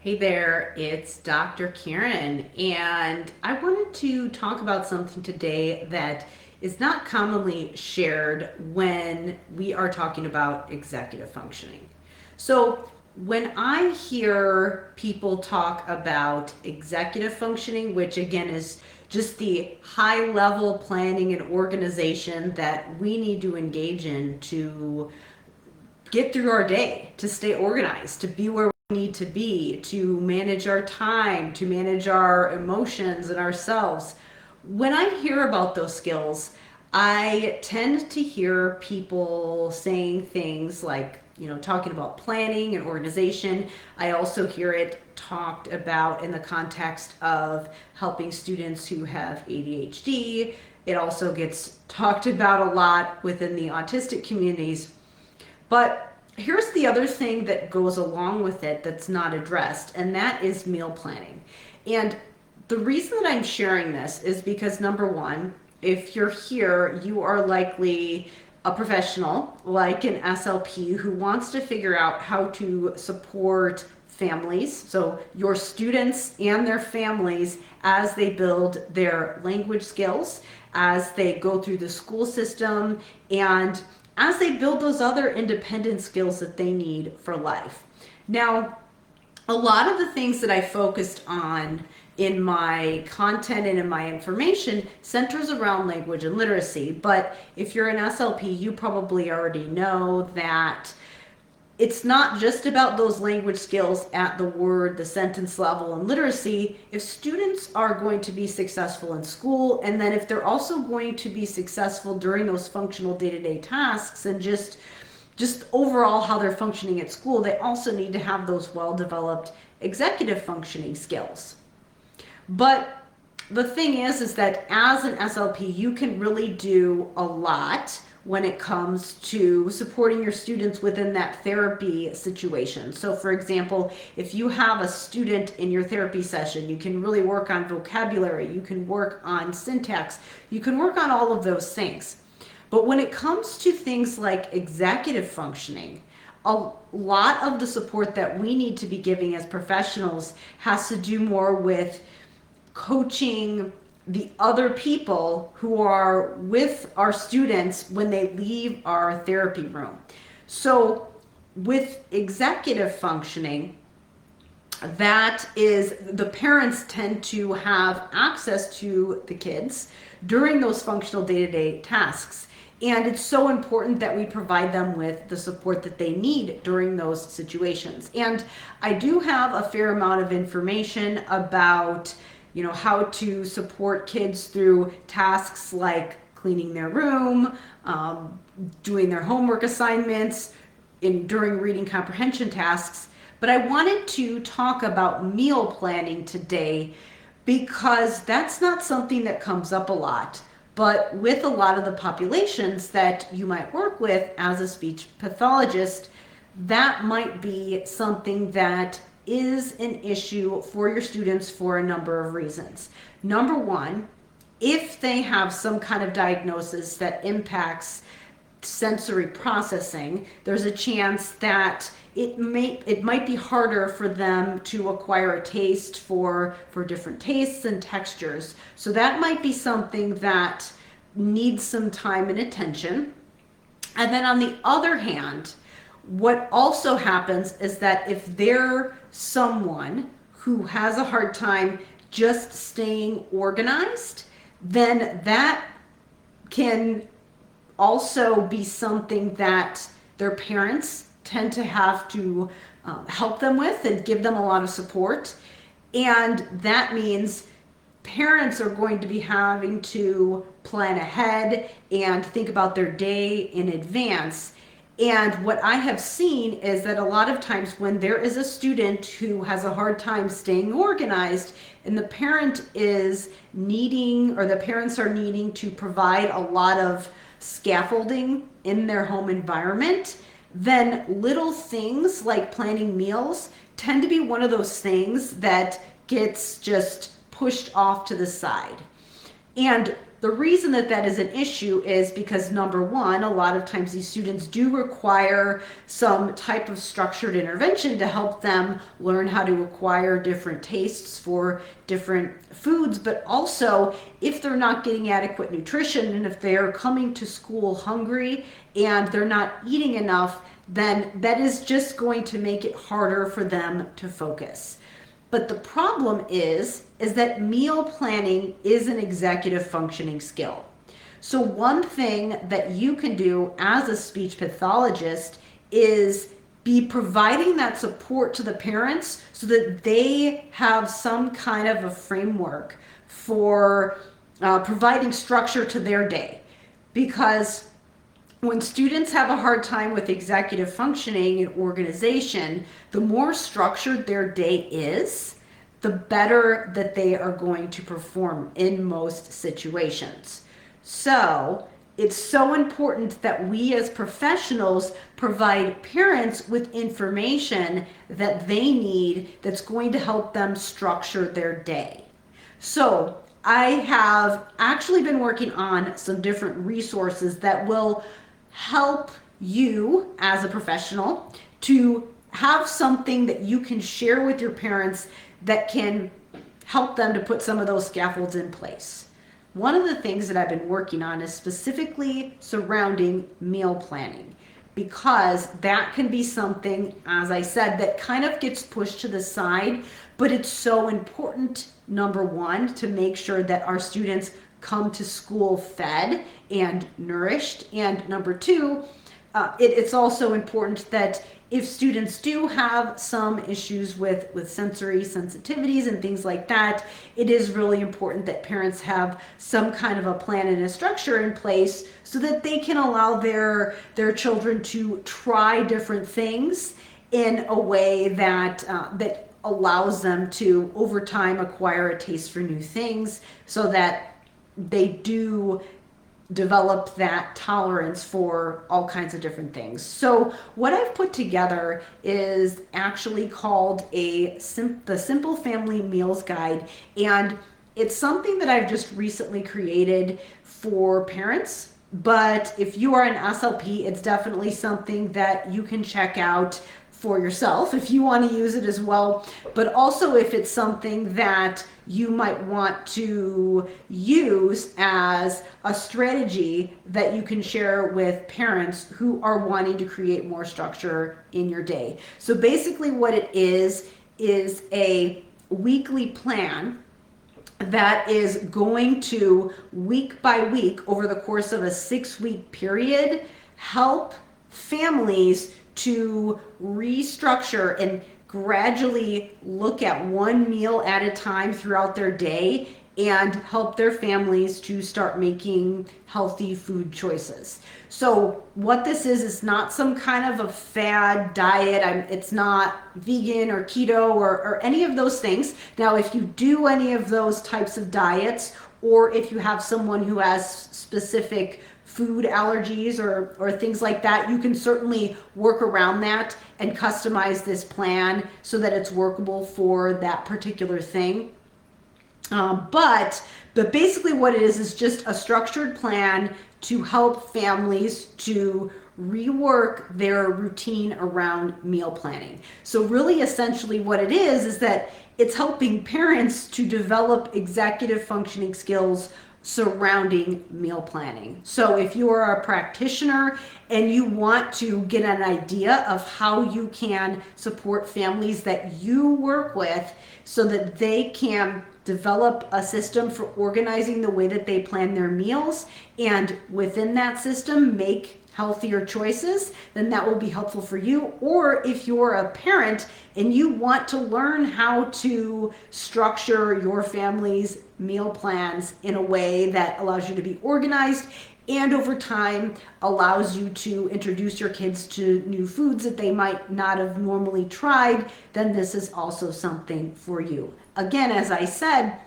Hey there, it's Dr. Karen, and I wanted to talk about something today that is not commonly shared when we are talking about executive functioning. So, when I hear people talk about executive functioning, which again is just the high level planning and organization that we need to engage in to get through our day, to stay organized, to be where we need to be, to manage our time, to manage our emotions and ourselves. When I hear about those skills, I tend to hear people saying things like, talking about planning and organization. I also hear it talked about in the context of helping students who have ADHD. It also gets talked about a lot within the autistic communities. But here's the other thing that goes along with it that's not addressed, and that is meal planning. And the reason that I'm sharing this is because number one, if you're here, you are likely a professional like an SLP who wants to figure out how to support families, so your students and their families, as they build their language skills, as they go through the school system, and as they build those other independent skills that they need for life. Now, a lot of the things that I focused on in my content and in my information centers around language and literacy. But if you're an SLP, you probably already know that it's not just about those language skills at the word, the sentence level, and literacy. If students are going to be successful in school, and then if they're also going to be successful during those functional day-to-day tasks and just overall how they're functioning at school, they also need to have those well-developed executive functioning skills. But the thing is that as an SLP, you can really do a lot when it comes to supporting your students within that therapy situation. So for example, if you have a student in your therapy session, you can really work on vocabulary, you can work on syntax, you can work on all of those things. But when it comes to things like executive functioning, a lot of the support that we need to be giving as professionals has to do more with coaching the other people who are with our students when they leave our therapy room. So with executive functioning, that is, the parents tend to have access to the kids during those functional day-to-day tasks. And it's so important that we provide them with the support that they need during those situations. And I do have a fair amount of information about how to support kids through tasks like cleaning their room, doing their homework assignments, during reading comprehension tasks. But I wanted to talk about meal planning today because that's not something that comes up a lot. But with a lot of the populations that you might work with as a speech pathologist, that might be something that is an issue for your students for a number of reasons. Number one, if they have some kind of diagnosis that impacts sensory processing, there's a chance that it might be harder for them to acquire a taste for different tastes and textures. So that might be something that needs some time and attention. And then on the other hand, what also happens is that if they're someone who has a hard time just staying organized, then that can also be something that their parents tend to have to help them with and give them a lot of support. And that means parents are going to be having to plan ahead and think about their day in advance. And what I have seen is that a lot of times when there is a student who has a hard time staying organized and the parent is needing, or the parents are needing to provide a lot of scaffolding in their home environment, then little things like planning meals tend to be one of those things that gets just pushed off to the side. And The reason that that is an issue is because, number one, a lot of times these students do require some type of structured intervention to help them learn how to acquire different tastes for different foods, but also if they're not getting adequate nutrition and if they're coming to school hungry and they're not eating enough, then that is just going to make it harder for them to focus. But the problem is that meal planning is an executive functioning skill. So one thing that you can do as a speech pathologist is be providing that support to the parents so that they have some kind of a framework for providing structure to their day. Because when students have a hard time with executive functioning and organization, the more structured their day is, the better that they are going to perform in most situations. So it's so important that we as professionals provide parents with information that they need that's going to help them structure their day. So I have actually been working on some different resources that will help you as a professional to have something that you can share with your parents that can help them to put some of those scaffolds in place. One of the things that I've been working on is specifically surrounding meal planning, because that can be something, as I said, that kind of gets pushed to the side, but it's so important, number one, to make sure that our students come to school fed and nourished, and number two, it's also important that if students do have some issues with sensory sensitivities and things like that, it is really important that parents have some kind of a plan and a structure in place so that they can allow their children to try different things in a way that allows them to over time acquire a taste for new things, so that they do develop that tolerance for all kinds of different things. So what I've put together is actually called the Simple Family Meals Guide, and it's something that I've just recently created for parents. But if you are an SLP, it's definitely something that you can check out for yourself if you want to use it as well, but also if it's something that you might want to use as a strategy that you can share with parents who are wanting to create more structure in your day. So basically what it is a weekly plan that is going to, week by week, over the course of a 6-week period, help families to restructure and gradually look at one meal at a time throughout their day and help their families to start making healthy food choices. So what this is not some kind of a fad diet. It's not vegan or keto or any of those things. Now, if you do any of those types of diets, or if you have someone who has specific food allergies or things like that, you can certainly work around that and customize this plan so that it's workable for that particular thing. But basically what it is just a structured plan to help families to rework their routine around meal planning. So really essentially what it is that it's helping parents to develop executive functioning skills surrounding meal planning. So if you are a practitioner and you want to get an idea of how you can support families that you work with so that they can develop a system for organizing the way that they plan their meals, and within that system make healthier choices, then that will be helpful for you. Or if you're a parent and you want to learn how to structure your family's meal plans in a way that allows you to be organized and over time allows you to introduce your kids to new foods that they might not have normally tried, then this is also something for you. Again, as I said,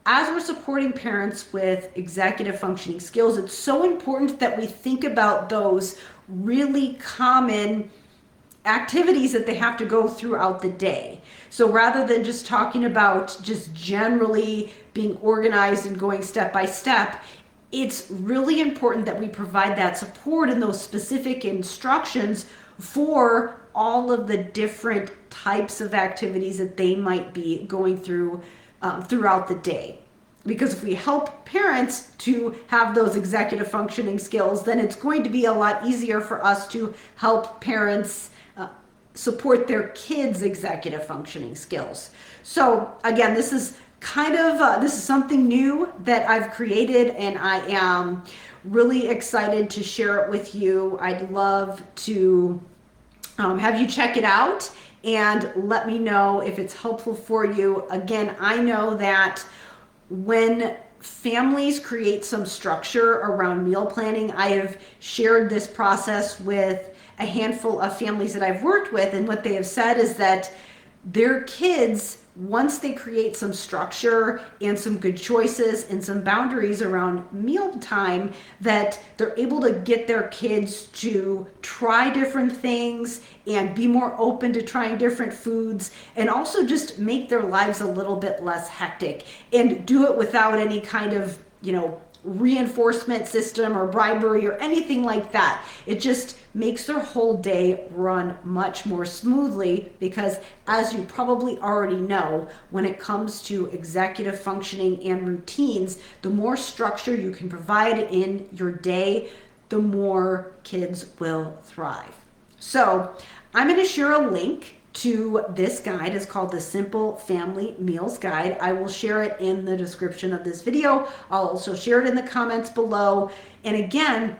as we're supporting parents with executive functioning skills, it's so important that we think about those really common activities that they have to go throughout the day. So rather than just talking about just generally being organized and going step by step, it's really important that we provide that support and those specific instructions for all of the different types of activities that they might be going through throughout the day. Because if we help parents to have those executive functioning skills, then it's going to be a lot easier for us to help parents support their kids' executive functioning skills. So again, this is this is something new that I've created, and I am really excited to share it with you. I'd love to have you check it out and let me know if it's helpful for you. Again, I know that when families create some structure around meal planning, I have shared this process with a handful of families that I've worked with, and what they have said is that their kids, once they create some structure and some good choices and some boundaries around mealtime, that they're able to get their kids to try different things and be more open to trying different foods, and also just make their lives a little bit less hectic and do it without any kind of, reinforcement system or bribery or anything like that. It just makes their whole day run much more smoothly, because as you probably already know, when it comes to executive functioning and routines, the more structure you can provide in your day, the more kids will thrive. So I'm going to share a link to this guide. It's called the Simple Family Meals Guide. I will share it in the description of this video. I'll also share it in the comments below. And again,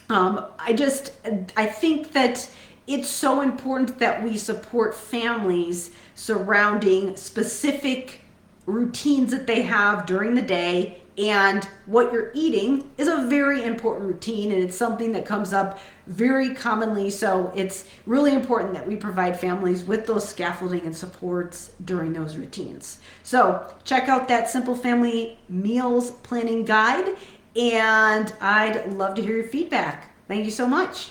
I think that it's so important that we support families surrounding specific routines that they have during the day, and what you're eating is a very important routine, and it's something that comes up very commonly. So it's really important that we provide families with those scaffolding and supports during those routines. So check out that Simple Family Meals Planning Guide, and I'd love to hear your feedback. Thank you so much.